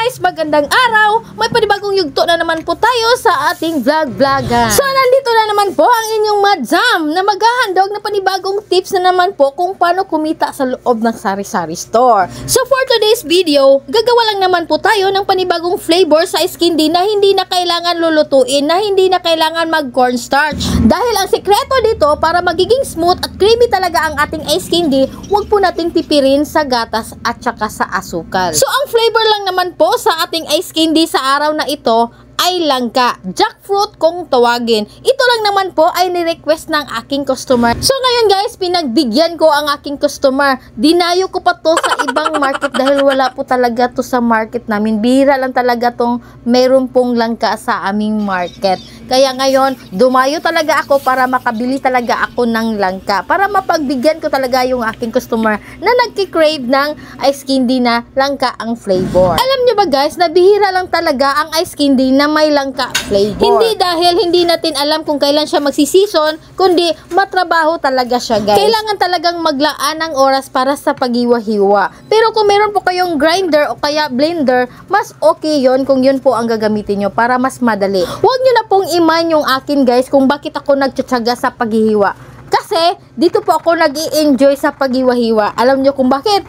guys, magandang araw. May panibagong yugto na naman po tayo sa ating vlog-vlogan. So nandito na naman po ang inyong madam na maghahandog na panibagong tips na naman po kung paano kumita sa loob ng sari-sari store. So for today's video, gagawa lang naman po tayo ng panibagong flavor sa ice candy na hindi na kailangan lulutuin, na hindi na kailangan mag cornstarch. Dahil ang sekreto dito para magiging smooth at creamy talaga ang ating ice candy, huwag po nating tipirin sa gatas at saka sa asukal. So ang flavor lang naman po sa ating ice candy sa araw na ito ay langka, jackfruit kung tawagin. Ito lang naman po ay ni-request ng aking customer. So ngayon guys, pinagbigyan ko ang aking customer. Dinayo ko pa to sa ibang market dahil wala po talaga to sa market namin. Bihira lang talaga tong meron pong langka sa aming market. Kaya ngayon, dumayo talaga ako para makabili talaga ako ng langka. Para mapagbigyan ko talaga yung aking customer na nagki-crave ng ice candy na langka ang flavor. Alam nyo ba guys, nabihira lang talaga ang ice candy na may langka flavor. Hindi dahil hindi natin alam kung kailan siya magsisison, kundi matrabaho talaga siya guys. Kailangan talagang maglaan ng oras para sa paghiwa-hiwa. Pero kung meron po kayong grinder o kaya blender, mas okay yon kung yun po ang gagamitin nyo para mas madali. Huwag nyo na pong iman yung akin guys kung bakit ako nagtsatsaga sa paghihiwa. Kasi dito po ako nag-i-enjoy sa paghiwa-hiwa. Alam nyo kung bakit?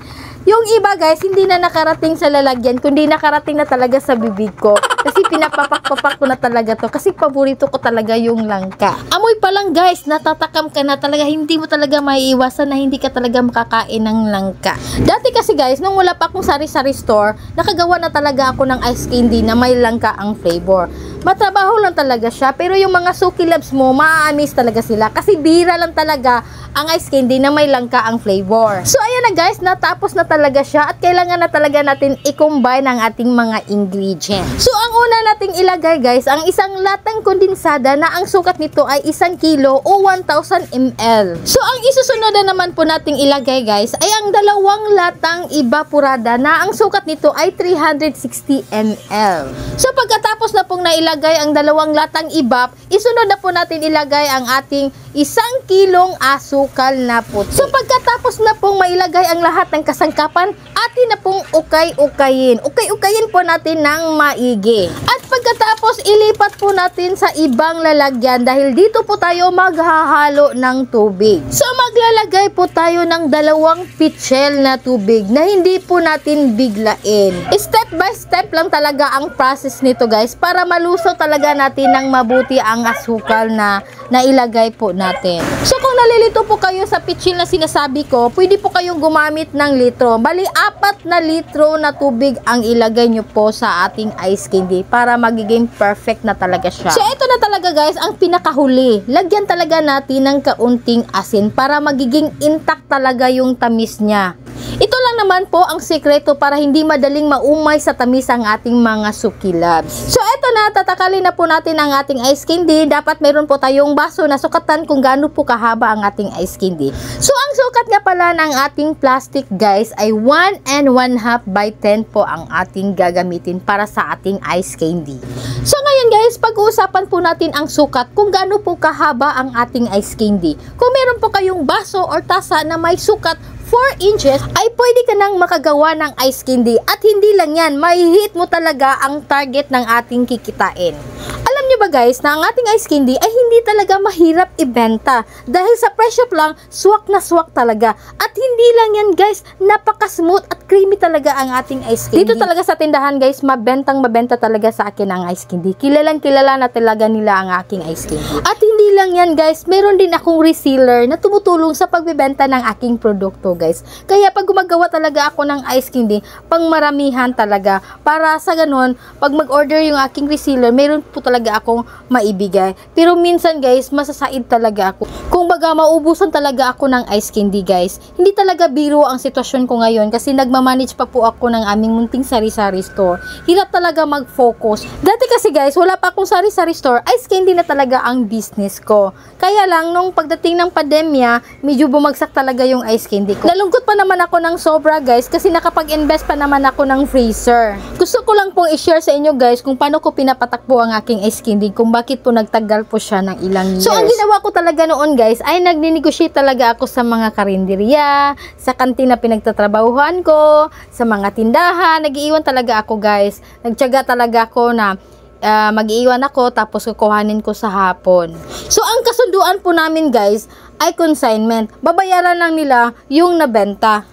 Yung iba guys, hindi na nakarating sa lalagyan, kundi nakarating na talaga sa bibig ko. Kasi pinapapak-papak ko na talaga to. Kasi paborito ko talaga yung langka. Amoy pa lang guys, natatakam ka na talaga. Hindi mo talaga maiiwasan na hindi ka talaga makakain ng langka. Dati kasi guys, nung wala pa akong sari-sari store, nakagawa na talaga ako ng ice candy na may langka ang flavor. Matrabaho lang talaga siya, pero yung mga Suki Loves mo, maa-amaze talaga sila. Kasi bihira lang talaga ang ice candy na may langka ang flavor. So ayan na guys, natapos na talaga siya at kailangan na talaga natin i-combine ang ating mga ingredients. So ang una nating ilagay guys, ang isang latang kondensada na ang sukat nito ay 1 kilo o 1,000 ml. So ang isusunod na naman po nating ilagay guys ay ang 2 latang evaporada na ang sukat nito ay 360 ml. So pagkatapos na pong nailagay ang 2 latang evap, isunod na po natin ilagay ang ating 1 kilong asukal na puti. So pagkatapos na pong mailagay ang lahat ng kasangkapan, atin na pong ukay-ukayin. Ukay-ukayin po natin ng maigi. At pagkatapos ilipat po natin sa ibang lalagyan dahil dito po tayo maghahalo ng tubig. So maglalagay po tayo ng 2 pitchel na tubig na hindi po natin biglain. Step by step lang talaga ang process nito guys para maluso talaga natin ng mabuti ang asukal na nailagay po natin. So kung nalilito po kayo sa pitchel na sinasabi ko, pwede po kayong gumamit ng litro. Bali 4 na litro na tubig ang ilagay nyo po sa ating ice candy para magiging perfect na talaga siya. So ito na talaga guys ang pinakahuli. Lagyan talaga natin ng kaunting asin para magiging intact talaga yung tamis niya. Ito lang naman po ang sekreto para hindi madaling maumay sa tamis ang ating mga Suki Loves. So eto na, tatakalin na po natin ang ating ice candy. Dapat meron po tayong baso na sukatan kung gaano po kahaba ang ating ice candy. So ang sukat nga pala ng ating plastic guys ay 1 1/2 by 10 po ang ating gagamitin para sa ating ice candy. So ngayon guys, pag-uusapan po natin ang sukat kung gaano po kahaba ang ating ice candy. Kung meron po kayong baso or tasa na may sukat 4 inches, ay pwede ka nang makagawa ng ice candy. At hindi lang yan, mai-hit mo talaga ang target ng ating kikitain. Alam nyo ba guys, na ang ating ice candy ay hindi talaga mahirap ibenta. Dahil sa presyo lang, swak na swak talaga. At hindi lang yan guys, napaka-smooth at creamy talaga ang ating ice candy. Dito talaga sa tindahan guys, mabenta talaga sa akin ang ice candy. Kilalang kilala na talaga nila ang aking ice candy. At hindi lang yan guys, meron din akong reseller na tumutulong sa pagbebenta ng aking produkto guys. Kaya pag gumagawa talaga ako ng ice candy, pang maramihan talaga. Para sa ganun, pag mag-order yung aking reseller, meron po talaga akong maibigay. Pero minsan guys, masasaid talaga ako. Kung baga maubusan talaga ako ng ice candy guys. Hindi talaga biro ang sitwasyon ko ngayon kasi nagmamanage pa po ako ng aming munting sari-sari store. Hirap talaga mag-focus. Dati kasi guys, wala pa akong sari-sari store, ice candy na talaga ang business ko. Kaya lang, nung pagdating ng pandemya, medyo bumagsak talaga yung ice candy ko. Nalungkot pa naman ako ng sobra guys kasi nakapag-invest pa naman ako ng freezer. Gusto ko lang pong i-share sa inyo guys kung paano ko pinapatakbo ang aking ice candy, kung bakit po nagtagal po siya ng ilang years. So ang ginawa ko talaga noon guys ay nagni-negotiate talaga ako sa mga karinderya, sa kantina pinagtatrabahuhan ko, sa mga tindahan. Nag-iiwan talaga ako guys. Nagtiyaga talaga ako na mag-iiwan ako tapos kukuhanin ko sa hapon. So ang kasunduan po namin guys ay consignment. Babayaran lang nila yung nabenta.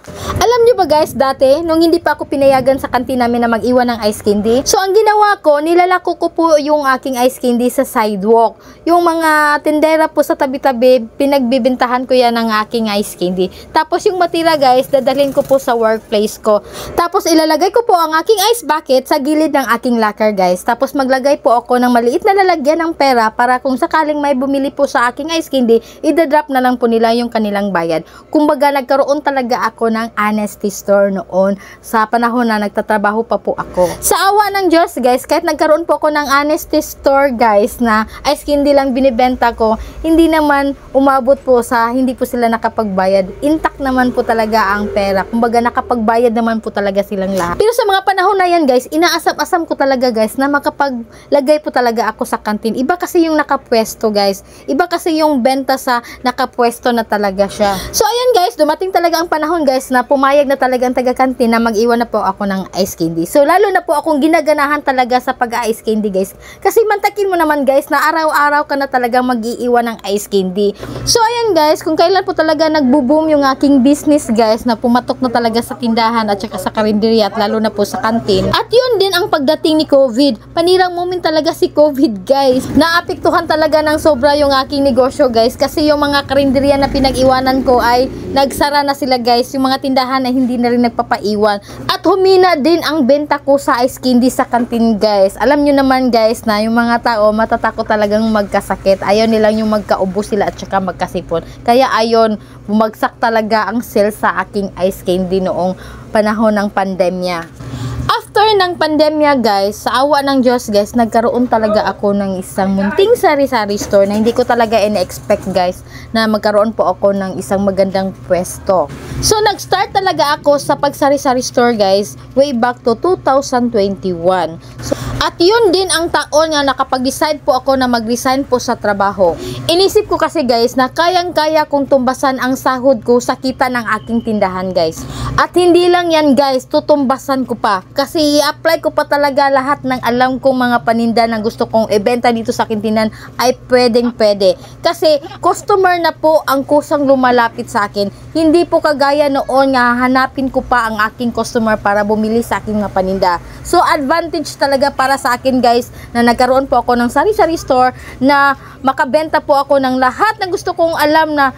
Alam niyo ba guys, dati, nung hindi pa ako pinayagan sa kantin namin na mag-iwan ng ice candy, so ang ginawa ko, nilalako ko po yung aking ice candy sa sidewalk. Yung mga tindera po sa tabi-tabi, pinagbibintahan ko yan ng aking ice candy. Tapos yung matira guys, dadalhin ko po sa workplace ko. Tapos ilalagay ko po ang aking ice bucket sa gilid ng aking locker guys. Tapos maglagay po ako ng maliit na lalagyan ng pera para kung sakaling may bumili po sa aking ice candy, idadrop na lang po nila yung kanilang bayad. Kumbaga nagkaroon talaga ako ng honesty store noon sa panahon na nagtatrabaho pa po ako. Sa awa ng Diyos guys, kahit nagkaroon po ako ng honesty store guys na ice candy lang binibenta ko, hindi naman umabot po sa hindi po sila nakapagbayad. Intact naman po talaga ang pera. Kumbaga nakapagbayad naman po talaga silang lahat. Pero sa mga panahon na yan guys, inaasam-asam ko talaga guys na makapaglagay po talaga ako sa kantin. Iba kasi yung nakapwesto guys. Iba kasi yung benta sa nakapwesto na talaga siya. So ayan guys, dumating talaga ang panahon guys na pumayag na talaga ang taga-kantin na mag-iwan na po ako ng ice candy. So lalo na po akong ginaganahan talaga sa pag-ice candy guys. Kasi mantakin mo naman guys na araw-araw ka na talaga mag-iiwan ng ice candy. So ayan guys, kung kailan po talaga nagbo-boom yung aking business guys na pumatok na talaga sa tindahan at saka sa karinderya at lalo na po sa kantin. At yun din ang pagdating ni COVID. Panirang moment talaga si COVID guys. Naapektuhan talaga ng sobra yung aking negosyo guys kasi yung mga karinderya na pinag-iwanan ko ay nagsara na sila guys. Yung mga tindahan na hindi na rin nagpapaiwan. At humina din ang benta ko sa ice candy sa kantin guys. Alam nyo naman guys na yung mga tao matatakot talagang magkasakit. Ayaw nilang yung magkaubo sila at saka magkasipon. Kaya ayon, bumagsak talaga ang sales sa aking ice candy noong panahon ng pandemya. After ng pandemya guys, sa awa ng Diyos guys, nagkaroon talaga ako ng isang munting sari-sari store na hindi ko talaga in-expect guys na magkaroon po ako ng isang magandang pwesto. So nag-start talaga ako sa pagsari-sari store guys way back to 2021. So, at yun din ang taon nga nakapag-decide po ako na mag-resign po sa trabaho. Inisip ko kasi guys na kayang-kaya kong tumbasan ang sahod ko sa kita ng aking tindahan guys. At hindi lang yan guys, tutumbasan ko pa. Kasi i-apply ko pa talaga lahat ng alam kong mga paninda na gusto kong ibenta dito sa kintinan ay pwedeng-pwede. Kasi customer na po ang kusang lumalapit sa akin. Hindi po kagaya noon nga hanapin ko pa ang aking customer para bumili sa aking mga paninda. So advantage talaga para sa akin guys na nagkaroon po ako ng sari-sari store na makabenta po ako ng lahat na gusto kong alam na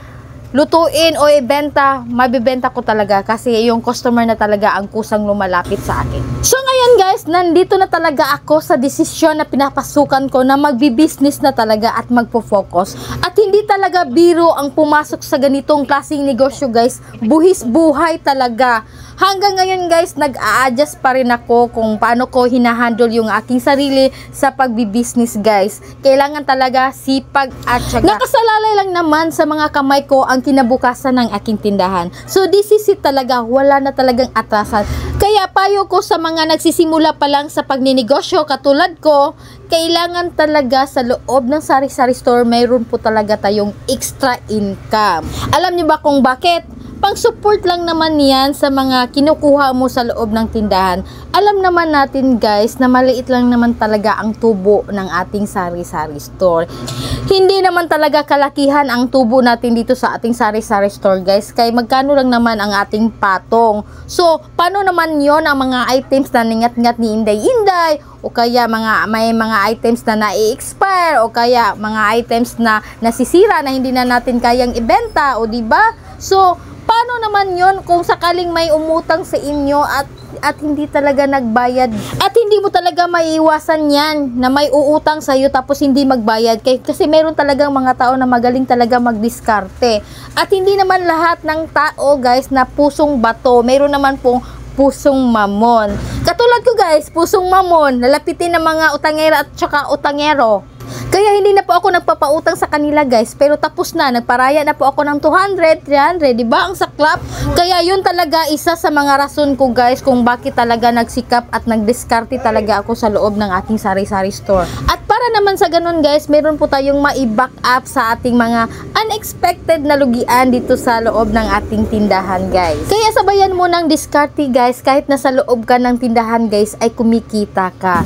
lutuin o ibenta, mabibenta ko talaga kasi yung customer na talaga ang kusang lumalapit sa akin. So ngayon guys, nandito na talaga ako sa desisyon na pinapasukan ko na magbi-business na talaga at magpo-focus. At hindi talaga biro ang pumasok sa ganitong klaseng negosyo guys. Buhis buhay talaga. Hanggang ngayon guys, nag-a-adjust pa rin ako kung paano ko hinahandle yung aking sarili sa pagbi-business guys. Kailangan talaga sipag at syaga. Nakasalalay lang naman sa mga kamay ko ang kinabukasan ng aking tindahan. So this is it talaga, wala na talagang atrasan. Kaya payo ko sa mga nagsisimula pa lang sa pagninegosyo katulad ko, kailangan talaga sa loob ng sari-sari store mayroon po talaga tayong extra income. Alam niyo ba kung bakit? Pang-support lang naman yan sa mga kinukuha mo sa loob ng tindahan. Alam naman natin guys na maliit lang naman talaga ang tubo ng ating sari-sari store. Hindi naman talaga kalakihan ang tubo natin dito sa ating sari-sari store guys. Kaya magkano lang naman ang ating patong. So, paano naman yon ang mga items na ningat-ngat ni Inday-Inday? O kaya may mga items na na-expire? O kaya mga items na nasisira na hindi na natin kayang ibenta? O diba? So, paano naman yon kung sakaling may umutang sa inyo at hindi talaga nagbayad? At hindi mo talaga maiiwasan yan na may uutang sa iyo tapos hindi magbayad. Kasi meron talagang mga tao na magaling talaga magdiskarte. At hindi naman lahat ng tao guys na pusong bato. Meron naman pong pusong mamon. Katulad ko guys, pusong mamon. Lalapitin ng mga utangera at saka utangero. Kaya hindi na po ako nagpapautang sa kanila guys. Pero tapos na, nagparaya na po ako ng 200, 300, diba ang saklap? Kaya yun talaga isa sa mga rason ko guys kung bakit talaga nagsikap at nagdiskarte talaga ako sa loob ng aking sari-sari store. At para Para naman sa ganun guys, meron po tayong mai-back up sa ating mga unexpected na lugian dito sa loob ng ating tindahan guys. Kaya sabayan mo ng diskarte guys, kahit nasa loob ka ng tindahan guys ay kumikita ka.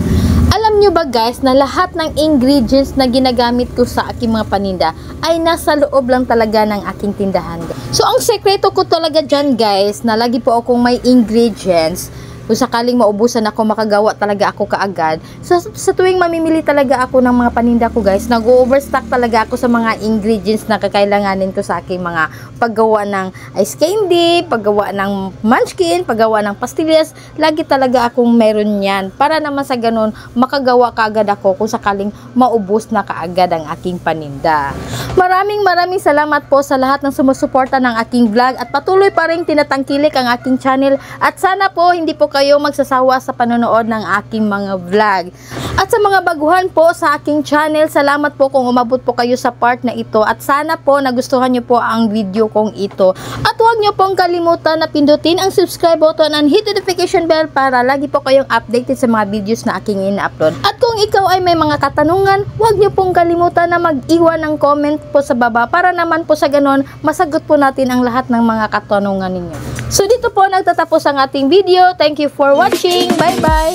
Alam nyo ba guys na lahat ng ingredients na ginagamit ko sa aking mga paninda ay nasa loob lang talaga ng aking tindahan. So ang sekreto ko talaga dyan guys, na lagi po akong may ingredients. Kung sakaling maubusan ako, makagawa talaga ako kaagad. Sa tuwing mamimili talaga ako ng mga paninda ko guys, nag-overstock talaga ako sa mga ingredients na kakailanganin ko sa aking mga paggawa ng ice candy, paggawa ng munchkin, paggawa ng pastillas. Lagi talaga akong meron yan. Para naman sa ganun, makagawa kaagad ako kung sakaling maubos na kaagad ang aking paninda. Maraming salamat po sa lahat ng sumusuporta ng aking vlog at patuloy pa rin tinatangkilik ang aking channel at sana po hindi po kayo magsasawa sa panonood ng aking mga vlog. At sa mga baguhan po sa aking channel, salamat po kung umabot po kayo sa part na ito at sana po nagustuhan nyo po ang video kong ito. At huwag nyo pong kalimutan na pindutin ang subscribe button and hit notification bell para lagi po kayong updated sa mga videos na aking ina-upload. At kung ikaw ay may mga katanungan, huwag nyo pong kalimutan na mag-iwan ng comment po sa baba para naman po sa ganon masagot po natin ang lahat ng mga katanungan ninyo. So dito po nagtatapos ang ating video. Thank you for watching. Bye bye!